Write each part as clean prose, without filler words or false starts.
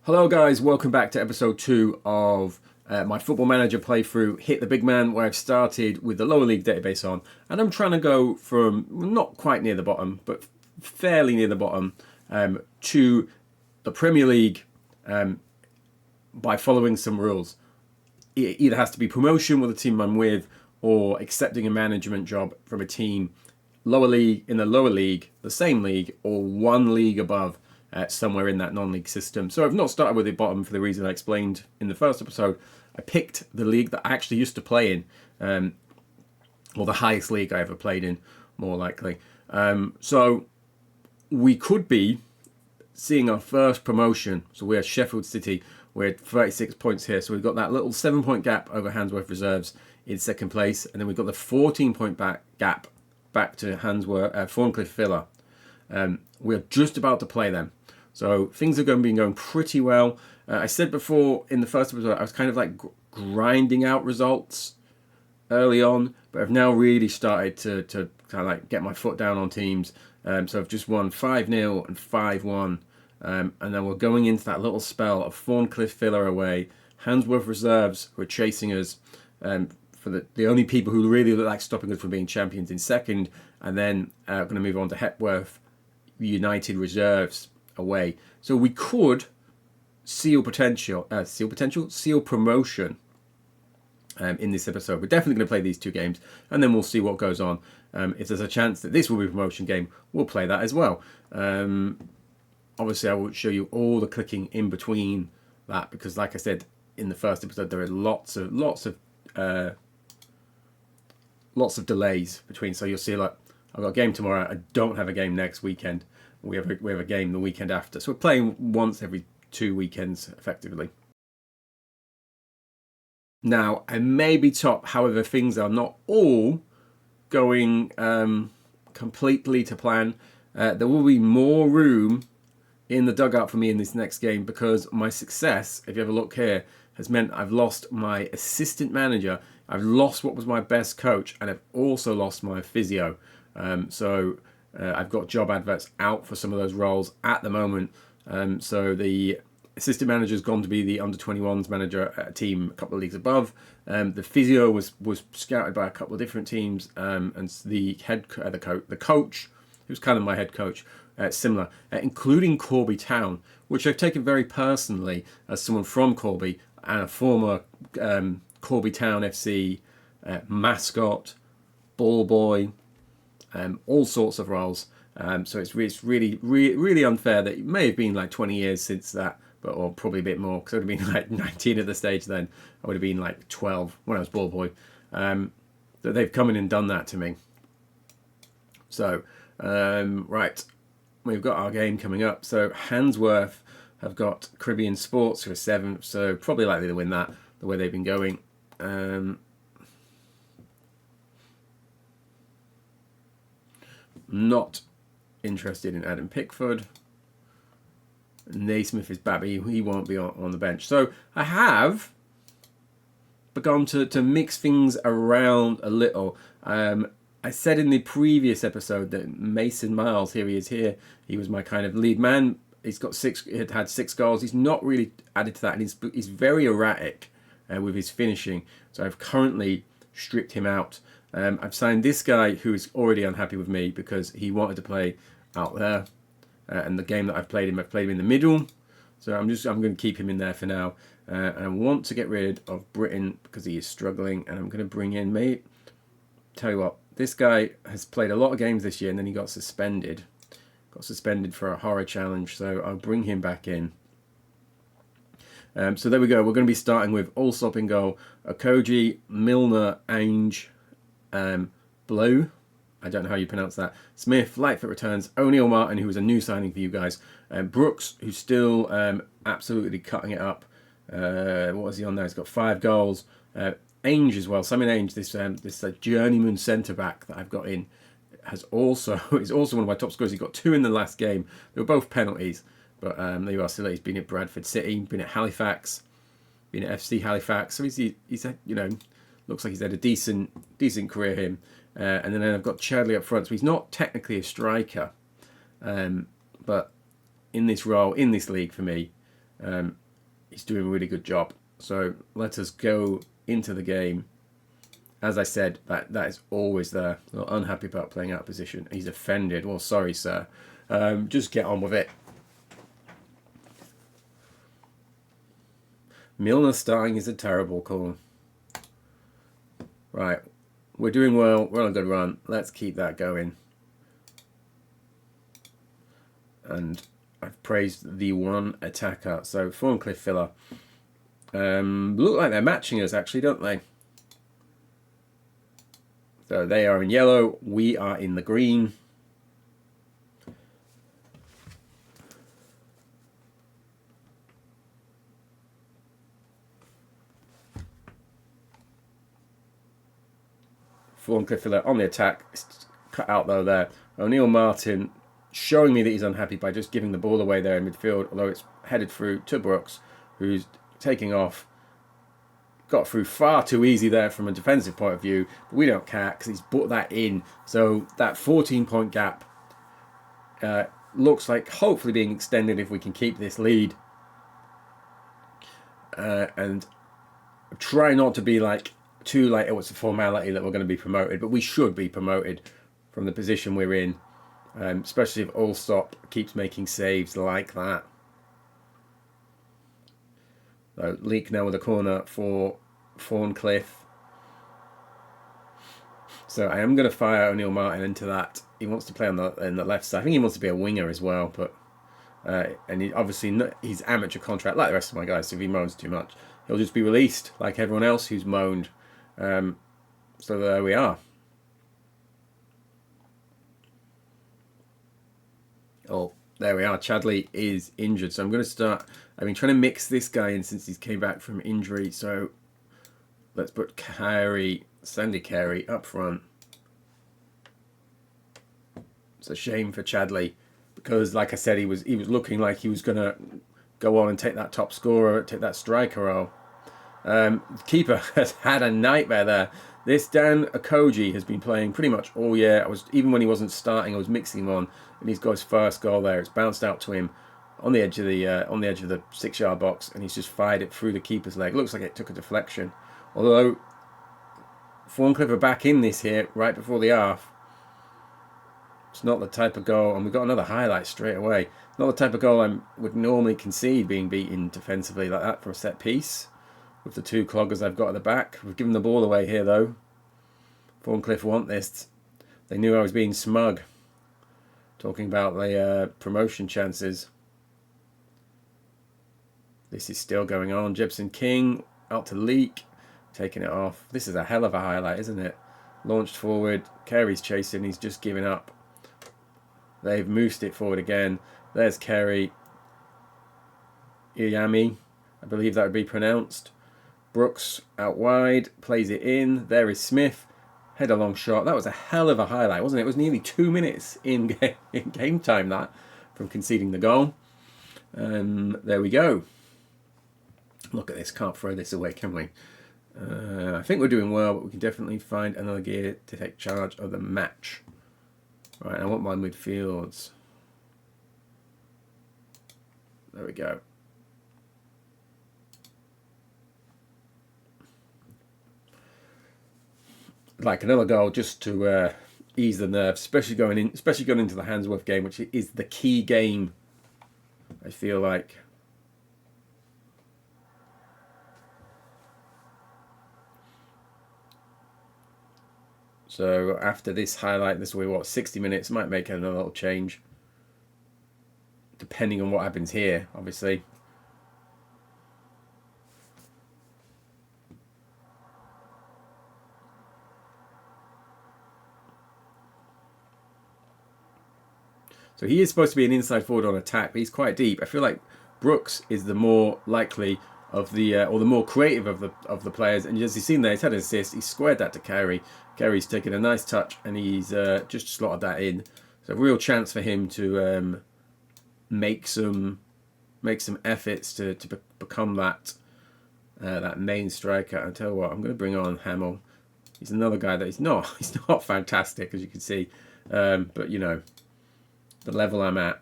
Hello guys, welcome back to episode 2 of my Football Manager playthrough Hit the Big Man, where I've started with the lower league database on, and I'm trying to go from not quite near the bottom, but fairly near the bottom, to the Premier League by following some rules. It either has to be promotion with the team I'm with, or accepting a management job from a team lower league, in the lower league, the same league, or one league above, somewhere in that non-league system. So I've not started with the bottom for the reason I explained in the first episode. I picked the league that I actually used to play in, or the highest league I ever played in, more likely. So we could be seeing our first promotion. So we're Sheffield City. We're at 36 points here. So we've got that little 7-point gap over Handsworth Reserves in second place. And then we've got the 14-point gap back to Thorncliffe Villa. We're just about to play them. So things are going to be going pretty well. I said before in the first episode, I was kind of like grinding out results early on, but I've now really started to kind of like get my foot down on teams. So I've just won 5-0 and 5-1. And then we're going into that little spell of Thorncliffe Villa away, Handsworth Reserves, who are chasing us, for the only people who really look like stopping us from being champions in second, and then going to move on to Hepworth United Reserves away. So we could seal promotion in this episode. We're definitely going to play these two games, and then we'll see what goes on. If there's a chance that this will be a promotion game, we'll play that as well. Obviously, I will show you all the clicking in between that, because, like I said in the first episode, there are lots of delays between. So you'll see, like, I've got a game tomorrow. I don't have a game next weekend. We have a game the weekend after. So we're playing once every 2 weekends, effectively. Now, I may be top. However, things are not all going completely to plan. There will be more room in the dugout for me in this next game, because my success, if you have a look here, has meant I've lost my assistant manager, I've lost what was my best coach, and I've also lost my physio. So I've got job adverts out for some of those roles at the moment. So the assistant manager has gone to be the under-21s manager at a team a couple of leagues above. The physio was scouted by a couple of different teams, and the coach, who's kind of my head coach, similar, including Corby Town, which I've taken very personally as someone from Corby and a former Corby Town FC mascot, ball boy, all sorts of roles. So it's really unfair that it may have been like 20 years since that, or probably a bit more, because I would have been like 19 at the stage then. I would have been like 12 when I was ball boy. That they've come in and done that to me. So, right, we've got our game coming up. So Handsworth have got Caribbean Sports, who are 7th, so probably likely to win that, the way they've been going. Not interested in Adam Pickford. Naismith is Babby. He won't be on the bench. So I have begun to mix things around a little. I said in the previous episode that Mason Miles, here he is here, he was my kind of lead man. He's got had 6 goals. He's not really added to that, and he's very erratic with his finishing. So I've currently stripped him out. I've signed this guy who is already unhappy with me because he wanted to play out there, and the game that I've played him in the middle. So I'm going to keep him in there for now, and I want to get rid of Britain because he is struggling, and I'm going to bring in mate. Tell you what, this guy has played a lot of games this year, and then he got suspended for a horror challenge. So I'll bring him back in. So there we go. We're going to be starting with Allsop in goal, Okoji, Milner, Ainge, Blue, I don't know how you pronounce that, Smith, Lightfoot returns, O'Neill Martin, who was a new signing for you guys, Brooks, who's still absolutely cutting it up. What was he on there? He's got 5 goals. Ainge as well, Simon Ainge, this journeyman centre-back that I've got in, is also one of my top scorers. He got 2 in the last game. They were both penalties, but there you are. Still, he's been at Bradford City, been at Halifax, been at FC Halifax. So he's looks like he's had a decent career, him. And then I've got Chadley up front. So he's not technically a striker, but in this role, in this league for me, He's doing a really good job. So let us go into the game. As I said, that is always there. Not unhappy about playing out of position. He's offended. Well, sorry, sir. Just get on with it. Milner starting is a terrible call. Right. We're doing well. We're on a good run. Let's keep that going. And I've praised the one attacker. So Thorncliffe Villa. Look like they're matching us actually, don't they? So they are in yellow. We are in the green. Thorncliffe Villa on the attack. It's cut out though there. O'Neill Martin showing me that he's unhappy by just giving the ball away there in midfield, although it's headed through to Brooks, who's taking off. Got through far too easy there from a defensive point of view, but we don't care because he's put that in. So that 14-point gap looks like hopefully being extended if we can keep this lead. And try not to be like too like, oh, it's a formality that we're going to be promoted, but we should be promoted from the position we're in, especially if Allsop keeps making saves like that. So Leak now with a corner for Thorncliffe. So I am going to fire O'Neill Martin into that. He wants to play on the left side. I think he wants to be a winger as well, but and he obviously he's amateur contract like the rest of my guys. So if he moans too much, he'll just be released like everyone else who's moaned. So there we are. Oh, there we are. Chadley is injured, so I'm going to start. I've been trying to mix this guy in since he came back from injury. So let's put Sandy Carey up front. It's a shame for Chadley because, like I said, he was looking like he was going to go on and take that top scorer, take that striker role. The keeper has had a nightmare there. This Dan Okoji has been playing pretty much all year. Even when he wasn't starting, I was mixing him on, and he's got his first goal there. It's bounced out to him on the edge of the 6-yard box, and he's just fired it through the keeper's leg. Looks like it took a deflection. Although Thorncliffe are back in this here right before the half. It's not the type of goal, and we've got another highlight straight away. Not the type of goal I would normally concede being beaten defensively like that for a set piece. With the two cloggers I've got at the back. We've given the ball away here though. Thorncliffe want this. They knew I was being smug. Talking about the promotion chances. This is still going on. Jebson King out to Leak. Taking it off. This is a hell of a highlight, isn't it? Launched forward. Carey's chasing. He's just giving up. They've moosed it forward again. There's Carey. Iyami. I believe that would be pronounced. Brooks out wide, plays it in. There is Smith. Header long shot. That was a hell of a highlight, wasn't it? It was nearly 2 minutes in game time that from conceding the goal. There we go. Look at this. Can't throw this away, can we? I think we're doing well, but we can definitely find another gear to take charge of the match. Right, I want my midfields. There we go. Like another goal just to ease the nerves, especially going into the Handsworth game, which is the key game. I feel like. So after this highlight, this will be what 60 minutes. Might make another little change, depending on what happens here, obviously. So he is supposed to be an inside forward on attack, but he's quite deep. I feel like Brooks is the more likely of the, or the more creative of the players. And as you've seen there, he's had an assist. He's squared that to Carey. Carey's taken a nice touch, and he's just slotted that in. So a real chance for him to make some efforts to become that main striker. I tell you what, I'm going to bring on Hamill. He's another guy that he's not fantastic, as you can see, but you know. The level I'm at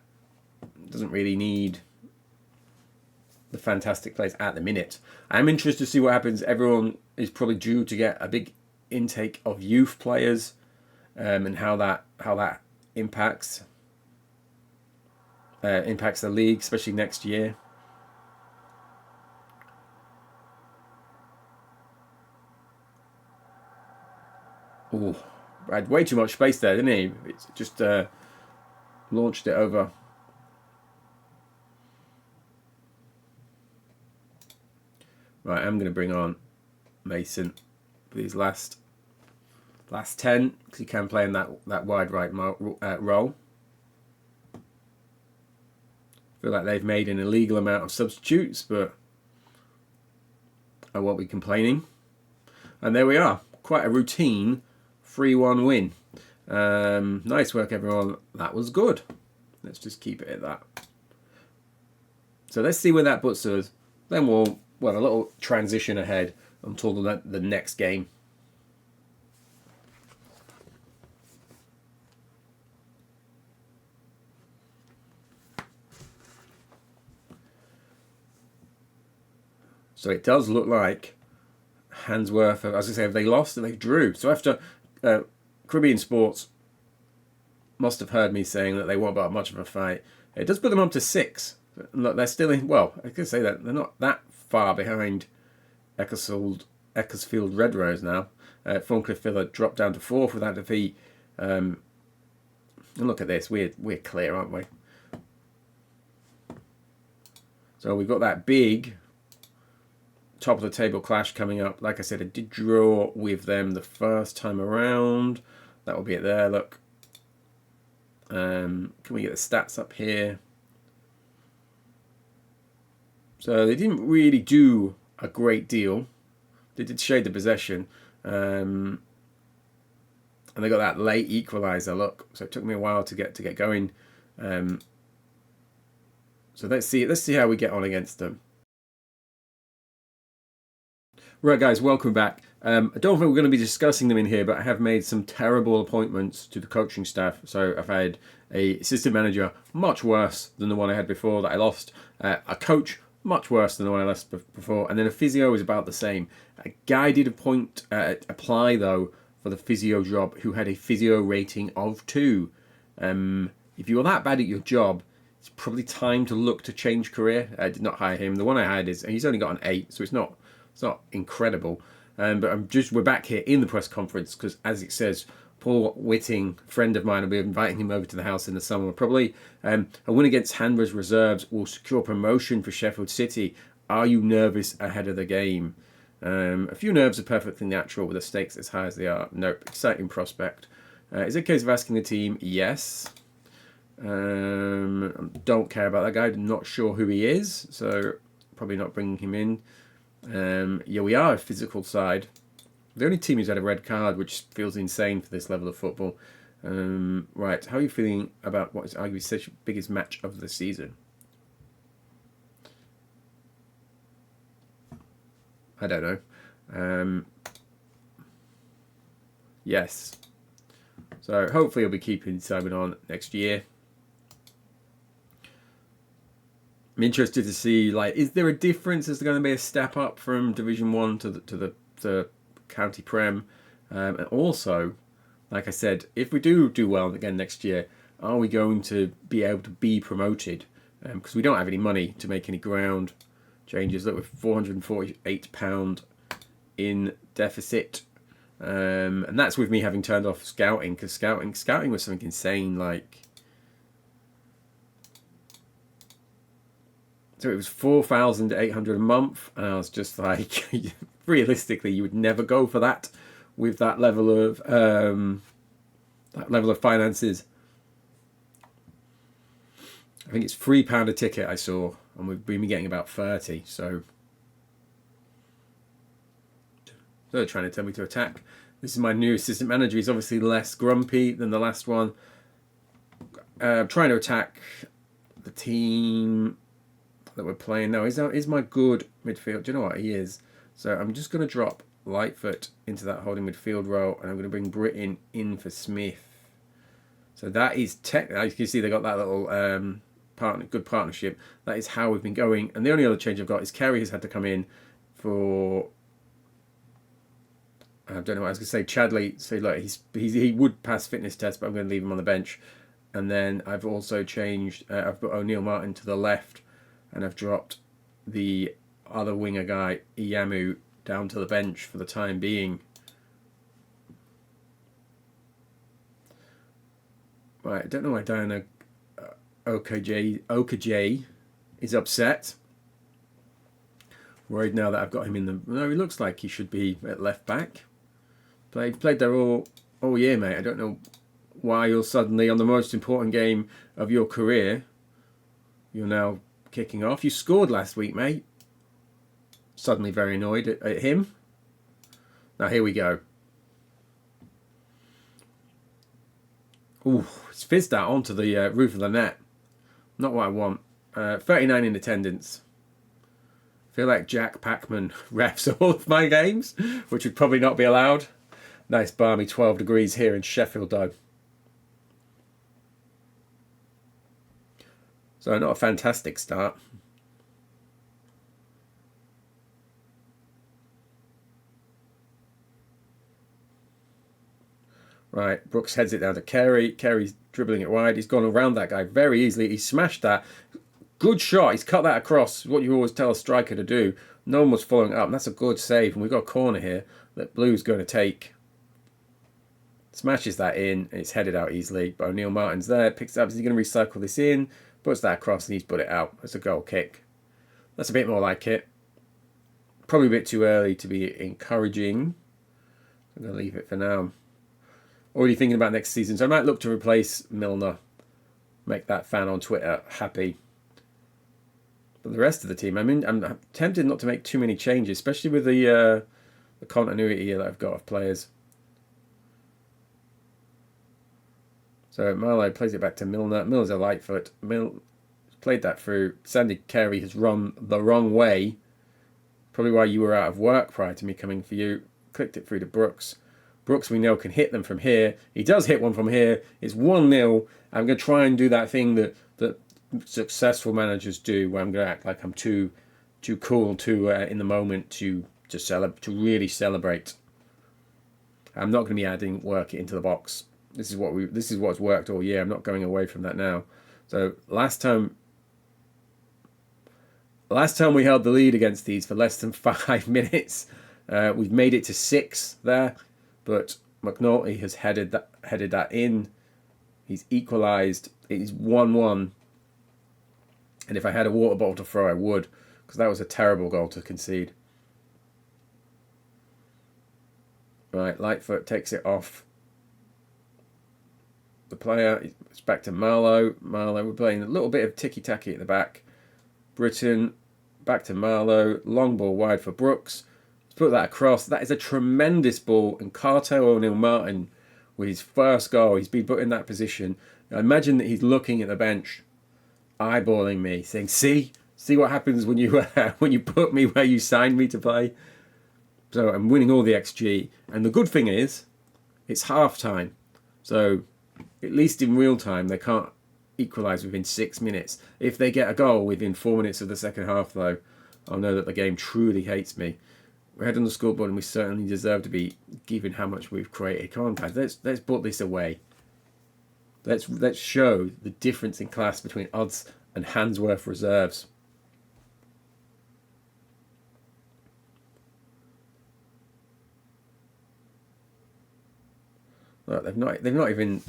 doesn't really need the fantastic players at the minute. I'm interested to see what happens. Everyone is probably due to get a big intake of youth players, and how that impacts the league, especially next year. Oh, had way too much space there, didn't he? It's just launched it over. Right, I'm going to bring on Mason for these last 10, because he can play in that wide right role. I feel like they've made an illegal amount of substitutes, but I won't be complaining. And there we are, quite a routine 3-1 win. Nice work, everyone. That was good. Let's just keep it at that. So let's see where that puts us. Then we'll a little transition ahead until the next game. So it does look like Handsworth, as I say, if they lost and they drew. So after Caribbean Sports must have heard me saying that they won't put up much of a fight. It does put them up to 6. Look, they're still in. Well, I could say that they're not that far behind Ecclesfield Red Rose now. Thorncliffe Villa dropped down to 4th with that defeat. And look at this, we're clear, aren't we? So we've got that big top of the table clash coming up. Like I said, I did draw with them the first time around. That will be it there. Look. Can we get the stats up here? So they didn't really do a great deal. They did shade the possession. And they got that late equaliser, look. So it took me a while to get going. So let's see how we get on against them. Right, guys, welcome back. I don't think we're going to be discussing them in here, but I have made some terrible appointments to the coaching staff. So I've had a assistant manager much worse than the one I had before that I lost. A coach much worse than the one I lost before, and then a physio is about the same. A guy did apply though for the physio job who had a physio rating of 2. If you're that bad at your job, it's probably time to look to change career. I did not hire him. The one I had he's only got an 8, so it's not incredible. But we're back here in the press conference because, as it says, Paul Whitting, friend of mine, will be inviting him over to the house in the summer. Probably a win against Hanboro's reserves will secure promotion for Sheffield City. Are you nervous ahead of the game? A few nerves are perfectly natural with the stakes as high as they are. Nope, exciting prospect. Is it a case of asking the team? Yes. Don't care about that guy. Not sure who he is, so probably not bringing him in. Yeah, we are a physical side. The only team who's had a red card, which feels insane for this level of football. Right, how are you feeling about what is arguably such the biggest match of the season? I don't know. Yes. So hopefully he'll be keeping Simon on next year. I'm interested to see, like, is there a difference? Is there going to be a step up from Division 1 to the County Prem? And also, like I said, if we do well again next year, are we going to be able to be promoted? Because we don't have any money to make any ground changes. Look, with £448 in deficit. And that's with me having turned off scouting, because scouting was something insane, like... So it was 4,800 a month, and I was just like, realistically, you would never go for that with that level of finances. I think it's £3 a ticket I saw, and we've been getting about 30. So they're trying to tell me to attack. This is my new assistant manager. He's obviously less grumpy than the last one. Trying to attack the team that we're playing now. He's my good midfield. Do you know what he is? So I'm just going to drop Lightfoot into that holding midfield role, and I'm going to bring Britton in for Smith. So that is as you can see, they got that little good partnership. That is how we've been going. And the only other change I've got is Kerry has had to come in for, I don't know what I was going to say, Chadley. So look, he would pass fitness test, but I'm going to leave him on the bench. And then I've also changed, I've put O'Neill Martin to the left, and I've dropped the other winger guy, Iyamu, down to the bench for the time being. Right, I don't know why Diana OkaJ is upset. Worried now that I've got him in the... No, he looks like he should be at left back. Played there all year, mate. I don't know why you're suddenly on the most important game of your career. You're now kicking off. You scored last week, mate. Suddenly very annoyed at him. Now here we go. Ooh, it's fizzed out onto the roof of the net. Not what I want. 39 in attendance. I feel like Jack Packman refs all of my games, which would probably not be allowed. Nice balmy 12 degrees here in Sheffield, though. So not a fantastic start. Right, Brooks heads it down to Carey. Carey's dribbling it wide. He's gone around that guy very easily. He smashed that. Good shot. He's cut that across. What you always tell a striker to do. No one was following up. And that's a good save. And we've got a corner here that Blue's going to take. Smashes that in. And it's headed out easily. But O'Neill Martin's there. Picks it up. Is he going to recycle this in? Puts that across and he's put it out. That's a goal kick. That's a bit more like it. Probably a bit too early to be encouraging. I'm going to leave it for now. Already thinking about next season. So I might look to replace Milner. Make that fan on Twitter happy. But the rest of the team, I'm tempted not to make too many changes, especially with the continuity here that I've got of players. So Marlowe plays it back to Milner. Milner's a light foot. Played that through. Sandy Carey has run the wrong way. Probably why you were out of work prior to me coming for you. Clicked it through to Brooks. Brooks, we know, can hit them from here. He does hit one from here. It's 1-0. I'm going to try and do that thing that successful managers do, where I'm going to act like I'm too cool in the moment to really celebrate. I'm not going to be adding work into the box. This is what's worked all year. I'm not going away from that now. So last time we held the lead against these for less than 5 minutes. We've made it to 6 there. But McNulty has headed that in. He's equalised. It is 1-1. And if I had a water bottle to throw, I would. Because that was a terrible goal to concede. Right, Lightfoot takes it off the player. It's back to Marlowe. We're playing a little bit of ticky-tacky at the back. Britton, back to Marlowe. Long ball wide for Brooks. Put that across. That is a tremendous ball. And Carter O'Neill Martin, with his first goal, he's been put in that position. I imagine that he's looking at the bench, eyeballing me, saying, see what happens when you put me where you signed me to play. So I'm winning all the XG. And the good thing is, it's half time. So at least in real time, they can't equalise within 6 minutes. If they get a goal within 4 minutes of the second half, though, I'll know that the game truly hates me. We're ahead on the scoreboard, and we certainly deserve to be, given how much we've created. Come on, guys, let's put this away. Let's show the difference in class between odds and Handsworth reserves. Look, they've not even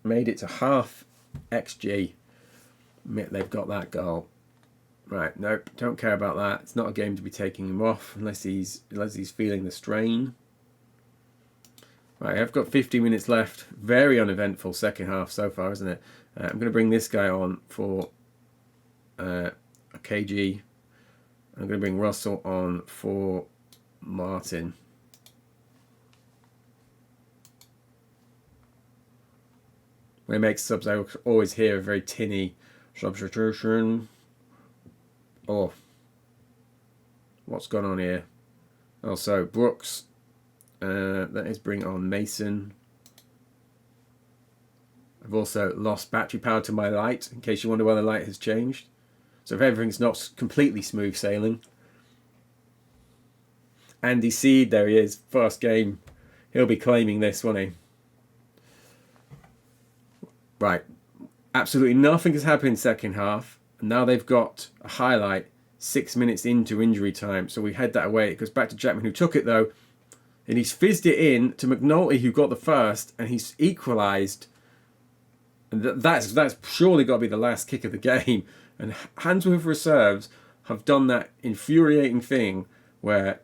made it to half XG. They've got that goal. Right, nope, don't care about that. It's not a game to be taking him off unless he's feeling the strain. Right, I've got 50 minutes left. Very uneventful second half so far, isn't it? I'm going to bring this guy on for a KG. I'm going to bring Russell on for Martin. When I make subs, I always hear a very tinny substitution. Oh, what's gone on here? Also, Brooks. That is bring on Mason. I've also lost battery power to my light, in case you wonder why the light has changed. So if everything's not completely smooth sailing. Andy Seed, there he is, first game. He'll be claiming this, won't he? Right. Absolutely nothing has happened second half. And now they've got a highlight 6 minutes into injury time. So we head that away. It goes back to Jackman, who took it, though. And he's fizzed it in to McNulty, who got the first. And he's equalised. And that's surely got to be the last kick of the game. And Handsworth reserves have done that infuriating thing where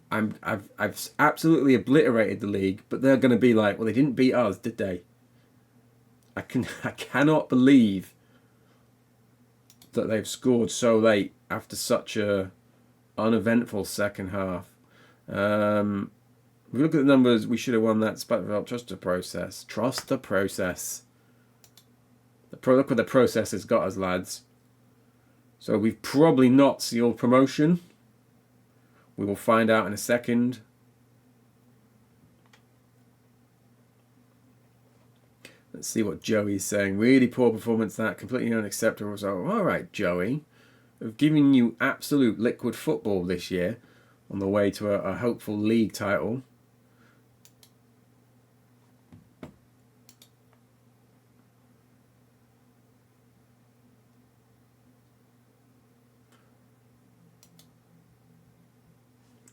I've absolutely obliterated the league, but they're going to be like, well, they didn't beat us, did they? I cannot believe that they've scored so late after such a uneventful second half. If we look at the numbers, we should have won that. Trust the process. Trust the process. Look what the process has got us, lads. So we've probably not sealed promotion. We will find out in a second. Let's see what Joey's saying. Really poor performance, that. Completely unacceptable result. All right, Joey. I've given you absolute liquid football this year on the way to a hopeful league title.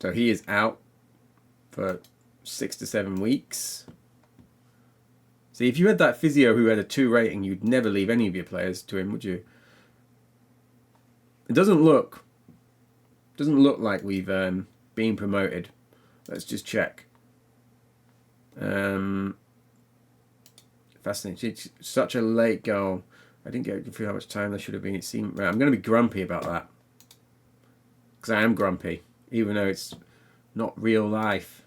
So he is out for 6 to 7 weeks. See, if you had that physio who had a 2 rating, you'd never leave any of your players to him, would you? It doesn't look like we've been promoted. Let's just check. Fascinating. It's such a late goal. I didn't get to feel how much time there should have been. It seemed. Right, I'm going to be grumpy about that because I am grumpy, even though it's not real life.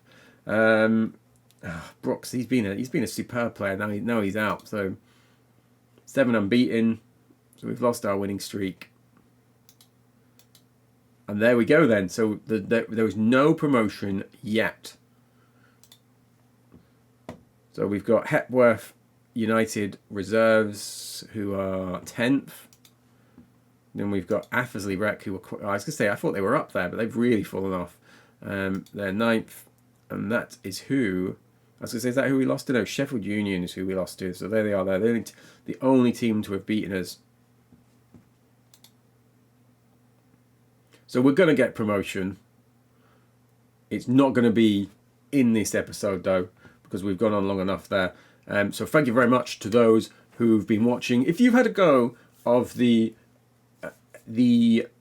Brooks, he's been a superb player. Now he's out. So 7 unbeaten. So we've lost our winning streak. And there we go then. So there was no promotion yet. So we've got Hepworth United reserves who are 10th. Then we've got Affersley Rec who were... I was going to say, I thought they were up there, but they've really fallen off. They're 9th. And that is who... I was going to say, is that who we lost to? No, Sheffield Union is who we lost to. So there they are. They're the only team to have beaten us. So we're going to get promotion. It's not going to be in this episode, though, because we've gone on long enough there. So thank you very much to those who've been watching. If you've had a go of the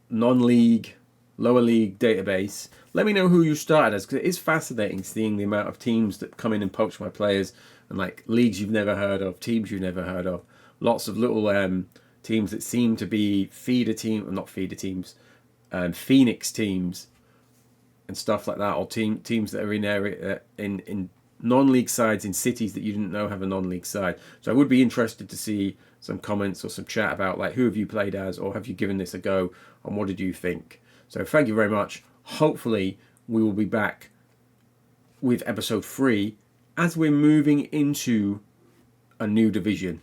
non-league, lower league database, let me know who you started as, because it is fascinating seeing the amount of teams that come in and poach my players, and like leagues you've never heard of, teams you've never heard of, lots of little teams that seem to be Phoenix teams and stuff like that, or teams that are in area in non-league sides in cities that you didn't know have a non-league side. So I would be interested to see some comments or some chat about like who have you played as, or have you given this a go, and what did you think? So thank you very much. Hopefully we will be back with episode 3 as we're moving into a new division.